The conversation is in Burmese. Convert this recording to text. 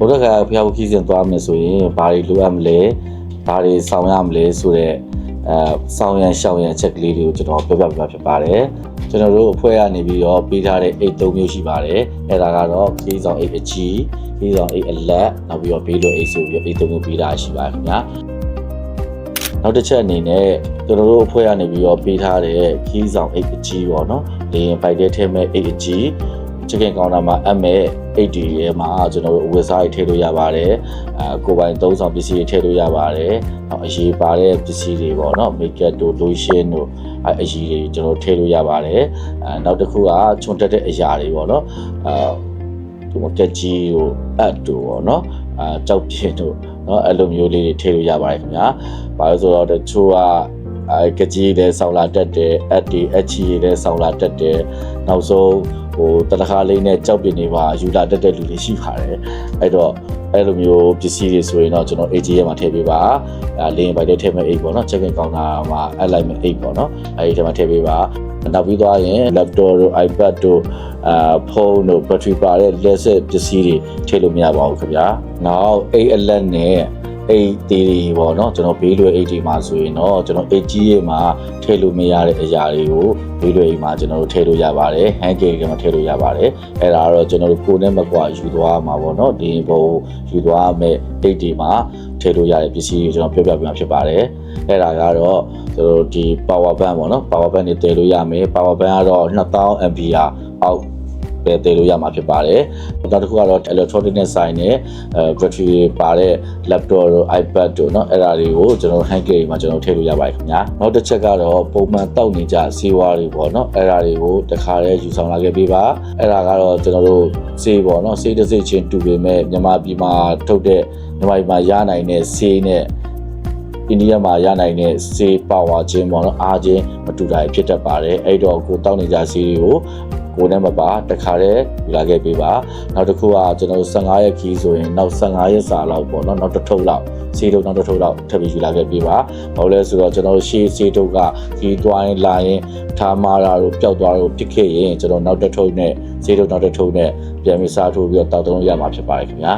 ဘုရားကဖျောက်ခီးစဉ်သွားမယ်ဆိုရင်ဘာတွေလိုအပ်မလဲဘာတွေဆောင်ရမလဲဆိုတော့ဆောင်ရန်ရှောင်ရန်ချက်ကလေးတွေကိုကျွန်တော်ပြောပြပြဖြစ်ပါတယ်ကျွန်တော်တို့အဖွဲ့ကနေပြီးတော့ပေးထားတဲ့အိတ်၃မျိုးရှိပါတယ်အဲ့ဒါကတော့ခီးဆောင်အိတ်အကြီးခီးဆောင်အိတ်အလက်နောက်ပြီးတော့ဘေးလိုအိတ်ဆိုပြီးအိတ်၃မျိုးပေးတာရှိပါတယ်ခင်ဗျာနောက်တစ်ချက်အနေနဲ့ကျွန်တော်တို့အဖွဲ့ကနေပြီးတော့ပေးထားတဲ့ခီးဆောင်အိတ်အကြီးပေါ့နော်လေရင်ပိုက်တဲ့ထဲမဲ့အိတ်အကြီးchicken counter မှာအမဲ့80ရဲမှာကျွန်တော်တို့အဝတ်စားတွေထည့်လို့ရပါတယ်ကိုယ်ပိုင်သုံးဆောင်ပစ္စည်းတွေထည့်လို့ရပါတယ်နောက်အရေးပါတဲ့ပစ္စည်းတွေပေါ့နော် makeup တို့ lotion တို့အရေးတွေကျွန်တော်ထည့်လို့ရပါတယ်နောက်တစ်ခုကခြုံတက်တဲ့အရာတွေပေါ့နော်ဒီမှာကက်ကြီးတို့အတ်တို့ပေါ့နော်ကြောက်ပြင်းတို့နော်အဲ့လိုမျိုးလေးတွေထည့်လို့ရပါတယ်ခင်ဗျာဘာလို့ဆိုတော့တချို့ကကကြီးလည်းဆောင်းလာတက်တယ်အတ်ဒီအချီလည်းဆောင်းလာတက်တယ်နောက်ဆုံးတတခါလေးနဲ့ကြောက်ပြနေပါယူလာတက်တဲ့လူတွေရှိပါတယ်အဲ့တော့အဲ့လိုမျိုးပစ္စည်းတွေဆိုရင်တော့ကျွန်တော် AG ရဲ့မှာထည့်ပေးပါလင်းပိုက်တဲ့ထည့်မဲ့အိတ်ပေါ့နော် chicken counter မှာအပ်လိုက်မဲ့အိတ်ပေါ့နော်အဲ့ဒီထဲမှာထည့်ပေးပါနောက်ပြီးသွားရင် laptop တို့ iPad တို့ဖုန်းတို့ battery ပါတဲ့လက်ဆက်ပစ္စည်းတွေထည့်လို့မရပါဘူးခင်ဗျာနောက်အိတ်အလက်နဲ့အိတ်သေးတွေပေါ့နော်ကျွန်တော်ဘေးလွယ်အိတ်တွေမှာဆိုရင်တော့ကျွန်တော်အိတ်ကြီးရဲ့မှာထည့်လို့မရတဲ့အရာတွေကိုဘေးလွယ်အိတ်မှာကျွန်တော်တို့ထည့်လို့ရပါတယ် hand carry တွေမှာထည့်လို့ရပါတယ်အဲ့ဒါကတော့ကျွန်တော်တို့ကိုယ်နဲ့မကွာယူသွားမှာပေါ့နော်ဒီဘုံယူသွားမဲ့အိတ်တွေမှာထည့်လို့ရတဲ့ပစ္စည်းတွေကျွန်တော်ပြောပြပေးမှာဖြစ်ပါတယ်အဲ့ဒါကတော့ကျွန်တော်တို့ဒီ power bank ပေါ့နော် power bank တွေတည်လို့ရမယ် power bank ကတော့2000 ampere အောက်ပဲတည်လို့ရမှာဖြစ်ပါတယ်နောက်တစ်ခုကတော့ electronic နဲ့ဆိုင်တဲ့battery ပါတဲ့ laptop တို့ iPad တို့เนาะအဲ့ဒါတွေကိုကျွန်တော် hand carry မှာကျွန်တော်ထည့်လို့ရပါတယ်ခင်ဗျာနောက်တစ်ချက်ကတော့ပုံမှန်တောက်နေကြဆေးဝါးတွေပေါ့เนาะအဲ့ဒါတွေကိုတခါတည်းယူဆောင်လာခဲ့ပေးပါအဲ့ဒါကတော့ကျွန်တော်တို့ဆေးပေါ့เนาะဆေးတစ်စိတ်ချင်းတူပေမဲ့မြန်မာပြည်မှာထုတ်တဲ့မြန်မာပြည်မှာရနိုင်တဲ့ဆေးနဲ့အိန္ဒိယမှာရနိုင်တဲ့ဆေးပါဝါချင်းပေါ့နော်အားချင်းမတူတာဖြစ်တတ်ပါတယ်အဲ့တော့ကိုတောက်နေကြဆေးတွေကိုနဲ့မပါတခါတည်းယူလာခဲ့ပေးပါနောက်တစ်ခုကကျွန်တော်15ရက်ခီးဆိုရင်နောက်15ရက်စာလောက်ပေါ့နော်နောက်တစ်ထုပ်လောက်ဆေးတုပ်နောက်တစ်ထုပ်လောက်ထပ်ပြီးယူလာခဲ့ပေးပါဘာလို့လဲဆိုတော့ကျွန်တော်ရှေးဆေးတုပ်ကခီးသွားရင်လာရင်ထားမာတာတို့ပျောက်သွားတို့ဖြစ်ခဲ့ရင်ကျွန်တော်နောက်တစ်ထုပ်နဲ့ဆေးတုပ်နောက်တစ်ထုပ်နဲ့ပြန်ပြီးစားထိုးပြီးတော့တောက်သုံးရမှာဖြစ်ပါတယ်ခင်ဗျာ